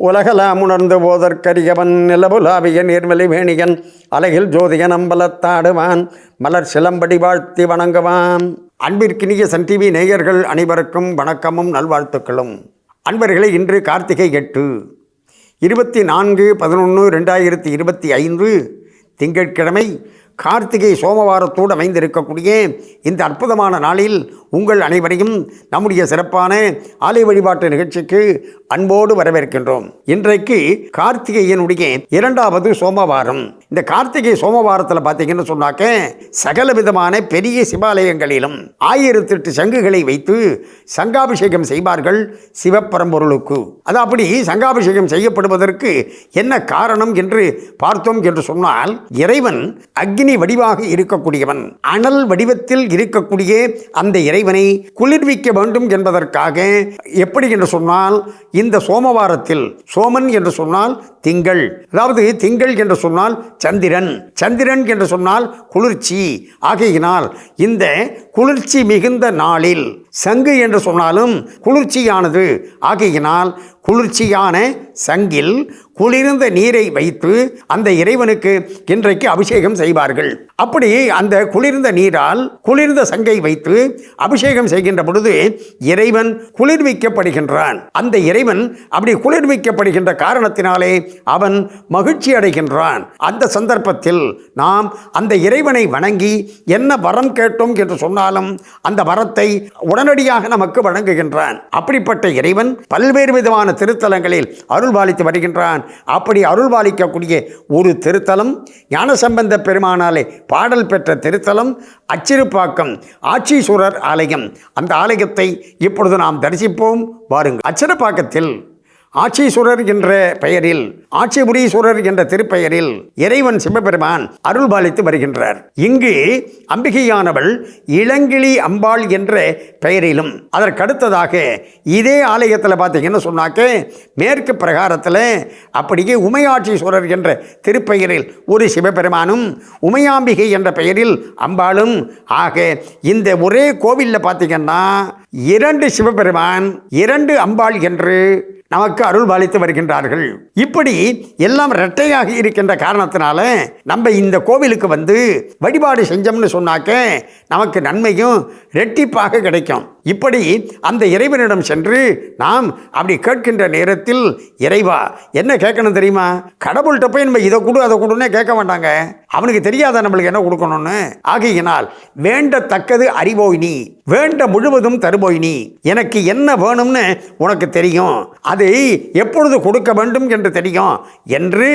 உலகலாம் உணர்ந்து போதற்கரியவன் நிலவுலாவிய நீர்மலி வேணியன் அலகில் ஜோதியன் அம்பலத்தாடுவான் மலர் சிலம்படி வாழ்த்தி வணங்குவான். அன்பிற்கினிய சன் டிவி நேயர்கள் அனைவருக்கும் வணக்கமும் நல்வாழ்த்துக்களும். அன்பர்களே, இன்று கார்த்திகை 8 24/11/2025 திங்கட்கிழமை கார்த்திகை சோமவாரத்தோடு அமைந்திருக்கக்கூடிய இந்த அற்புதமான நாளில் உங்கள் அனைவரையும் நம்முடைய சிறப்பான ஆலய வழிபாட்டு நிகழ்ச்சிக்கு அன்போடு வரவேற்கின்றோம். இன்றைக்கு கார்த்திகையினுடைய 2வது சோமவாரம். இந்த கார்த்திகை சோமவாரத்தில் பார்த்தீங்கன்னு சொன்னாக்க சகல விதமான பெரிய சிவாலயங்களிலும் 1008 சங்குகளை வைத்து சங்காபிஷேகம் செய்வார்கள் சிவப்பரம்பொருளுக்கு. அது அப்படி சங்காபிஷேகம் செய்யப்படுவதற்கு என்ன காரணம் என்று பார்த்தோம் என்று சொன்னால், இறைவன் அக்னி வடிவாக இருக்கக்கூடியவன். அனல் வடிவத்தில் இருக்கக்கூடிய அந்த இறைவனை குளிர்விக்க வேண்டும் என்பதற்காக, எப்படி என்று சொன்னால், இந்த சோமவாரத்தில் சோமன் என்று சொன்னால் திங்கள், அதாவது திங்கள் என்று சொன்னால் சந்திரன், சந்திரன் என்று சொன்னால் குளிர்ச்சி. ஆகையினால் இந்த குளிர்ச்சி மிகுந்த நாளில் சங்கு என்று சொன்னாலும் குளிர்ச்சியானது. ஆகையினால் குளிர்ச்சியான சங்கில் குளிர்ந்த நீரை வைத்து அந்த இறைவனுக்கு இன்றைக்கு அபிஷேகம் செய்வார்கள். அப்படி அந்த குளிர்ந்த நீரால் குளிர்ந்த சங்கை வைத்து அபிஷேகம் செய்கின்ற பொழுது இறைவன் குளிர்விக்கப்படுகின்றான். அந்த இறைவன் அப்படி குளிர்விக்கப்படுகின்ற காரணத்தினாலே அவன் மகிழ்ச்சி அடைகின்றான். அந்த சந்தர்ப்பத்தில் நாம் அந்த இறைவனை வணங்கி என்ன வரம் கேட்டோம் என்று சொன்னாலும் அந்த வரத்தை உடனடியாக நமக்கு வழங்குகின்றான். அப்படிப்பட்ட இறைவன் பல்வேறு விதமான திருத்தலங்களில் அருள்பாலித்து வருகின்றான். அப்படி அருள்பாலிக்கக்கூடிய ஒரு திருத்தலம் ஞானசம்பந்த பெருமானாலே பாடல் பெற்ற திருத்தலம் அச்சிறுப்பாக்கம் ஆட்சீஸ்வரர் ஆலயம். அந்த ஆலயத்தை இப்பொழுது நாம் தரிசிப்போம் வாருங்கள். அச்சிறுப்பாக்கத்தில் ஆட்சீஸ்வரர் என்ற பெயரில், ஆட்சிபுரீஸ்வரர் என்ற திருப்பெயரில் இறைவன் சிவபெருமான் அருள்பாலித்து வருகின்றார். இங்கு அம்பிகையானவள் இளங்கிளி அம்பாள் என்ற பெயரிலும், அதற்கடுத்ததாக இதே ஆலயத்தில் பார்த்தீங்கன்னு சொன்னாக்க மேற்கு பிரகாரத்தில் அப்படியே உமையாட்சீஸ்வரர் என்ற திருப்பெயரில் ஒரு சிவபெருமானும் உமையாம்பிகை என்ற பெயரில் அம்பாளும் ஆக இந்த ஒரே கோவிலில் பார்த்தீங்கன்னா 2 சிவபெருமான் 2 அம்பாள் என்று நமக்கு அருள் பாலித்து வருகின்றார்கள். இப்படி எல்லாம் இரட்டையாக இருக்கின்ற காரணத்தினால நம்ம இந்த கோவிலுக்கு வந்து வழிபாடு செஞ்சோம்னு சொன்னாக்க நமக்கு நன்மையும் ரெட்டிப்பாக கிடைக்கும். இப்படி அந்த இறைவனிடம் சென்று நாம் அப்படி கேட்கின்ற நேரத்தில், இறைவா என்ன கேட்கணும் தெரியுமா? கடவுள்கிட்ட போய் நம்ம இதை கொடு அதை கொடுன்னே கேட்க மாட்டாங்க. அவனுக்கு தெரியாத நம்மளுக்கு என்ன கொடுக்கணும்னு. ஆகையினால் வேண்டத்தக்கது அறிவோய் நீ, வேண்ட முழுவதும் தருவோய் நீ. எனக்கு என்ன வேணும்னு உனக்கு தெரியும், அதை எப்பொழுது கொடுக்க வேண்டும் என்று தெரியும் என்று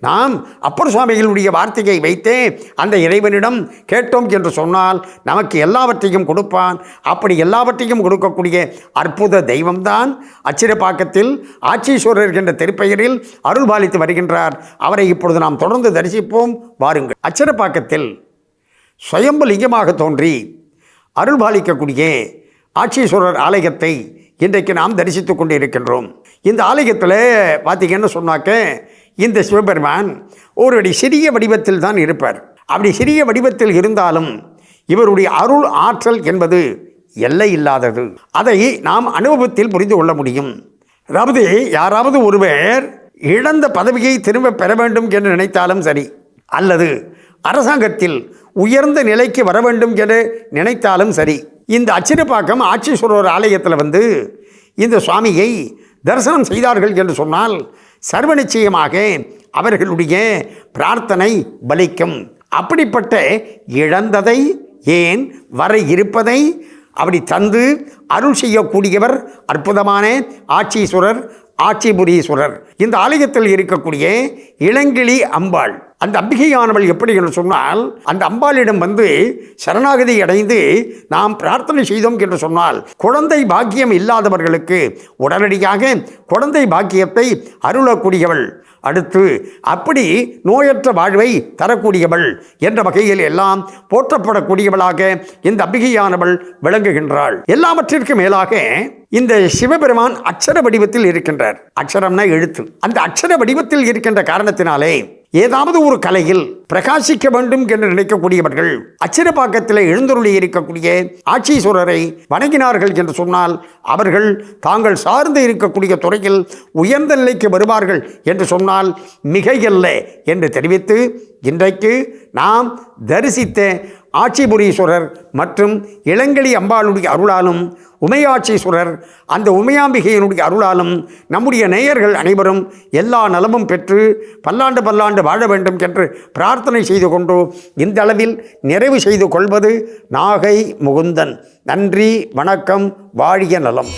நாம் அப்பர் சுவாமிகளுடைய வார்த்தையை வைத்தே அந்த இறைவனிடம் கேட்டோம் என்று சொன்னால் நமக்கு எல்லாவற்றையும் கொடுப்பான். அப்படி எல்லாவற்றையும் கொடுக்கக்கூடிய அற்புத தெய்வம்தான் அச்சிறுப்பாக்கத்தில் ஆட்சீஸ்வரர் என்ற திருப்பெயரில் அருள் பாலித்து வருகின்றார். அவரை இப்பொழுது நாம் தொடர்ந்து தரிசிப்போம் வாருங்கள். அச்சிறுப்பாக்கத்தில் சுயம்பு லிங்கமாக தோன்றி அருள் பாலிக்கக்கூடிய ஆட்சீஸ்வரர் ஆலயத்தை இன்றைக்கு நாம் தரிசித்து கொண்டு இருக்கின்றோம். இந்த ஆலயத்தில் பார்த்தீங்கன்னு சொன்னாக்க இந்த சிவபெருமான் ஒரு சிறிய வடிவத்தில் தான் இருப்பார். அப்படி சிறிய வடிவத்தில் இருந்தாலும் இவருடைய அருள் ஆற்றல் என்பது எல்லை இல்லாதது. அதை நாம் அனுபவத்தில் புரிந்து கொள்ள முடியும். அதாவது யாராவது ஒருவர் இழந்த பதவியை திரும்ப பெற வேண்டும் என்று நினைத்தாலும் சரி, அல்லது அரசாங்கத்தில் உயர்ந்த நிலைக்கு வர வேண்டும் என்று நினைத்தாலும் சரி, இந்த அச்சிறுப்பாக்கம் ஆட்சீஸ்வரர் ஆலயத்தில் வந்து இந்த சுவாமியை தரிசனம் செய்தார்கள் என்று சொன்னால் சர்வ நிச்சயமாக அவர்களுடைய பிரார்த்தனை பலிக்கும். அப்படிப்பட்ட இழந்ததை ஏன் வர இருப்பதை அப்படி தந்து அருள் செய்யக்கூடியவர் அற்புதமான ஆட்சீஸ்வரர் ஆட்சிபுரீஸ்வரர். இந்த ஆலயத்தில் இருக்கக்கூடிய இளங்கிளி அம்பாள், அந்த அம்பிகையானவள் எப்படி என்று சொன்னால், அந்த அம்பாளிடம் வந்து சரணாகதி அடைந்து நாம் பிரார்த்தனை செய்தோம் என்று சொன்னால் குழந்தை பாக்கியம் இல்லாதவர்களுக்கு உடனடியாக குழந்தை பாக்கியத்தை அருளக்கூடியவள். அடுத்து அப்படி நோயற்ற வாழ்வை தரக்கூடியவள் என்ற வகையில் எல்லாம் போற்றப்படக்கூடியவளாக இந்த அம்பிகையானவள் விளங்குகின்றாள். எல்லாவற்றிற்கும் மேலாக இந்த சிவபெருமான் அக்ஷர வடிவத்தில் இருக்கின்றார். அக்ஷரம்னா எழுத்து. அந்த அக்ஷர வடிவத்தில் இருக்கின்ற காரணத்தினாலே ஏதாவது ஒரு கலையில் பிரகாசிக்க வேண்டும் என்று நினைக்கக்கூடியவர்கள் அச்சிறுபாக்கத்தில் எழுந்தருளி இருக்கக்கூடிய ஆட்சீஸ்வரரை வணங்கினார்கள் என்று சொன்னால் அவர்கள் தாங்கள் சார்ந்து இருக்கக்கூடிய துறையில் உயர்ந்த நிலைக்கு வருவார்கள் என்று சொன்னால் மிகையல்ல என்று தெரிவித்து இன்றைக்கு நாம் தரிசித்த ஆட்சிபுரீஸ்வரர் மற்றும் இளங்கலி அம்பாளுடைய அருளாலும் உமையாட்சீஸ்வரர் அந்த உமையாம்பிகையினுடைய அருளாலும் நம்முடைய நேயர்கள் அனைவரும் எல்லா நலமும் பெற்று பல்லாண்டு பல்லாண்டு வாழ வேண்டும் என்று பிரார்த்தனை செய்து கொண்டு இந்த அளவில் நிறைவு செய்து கொள்வது நாகை முகுந்தன். நன்றி, வணக்கம், வாழிய நலம்.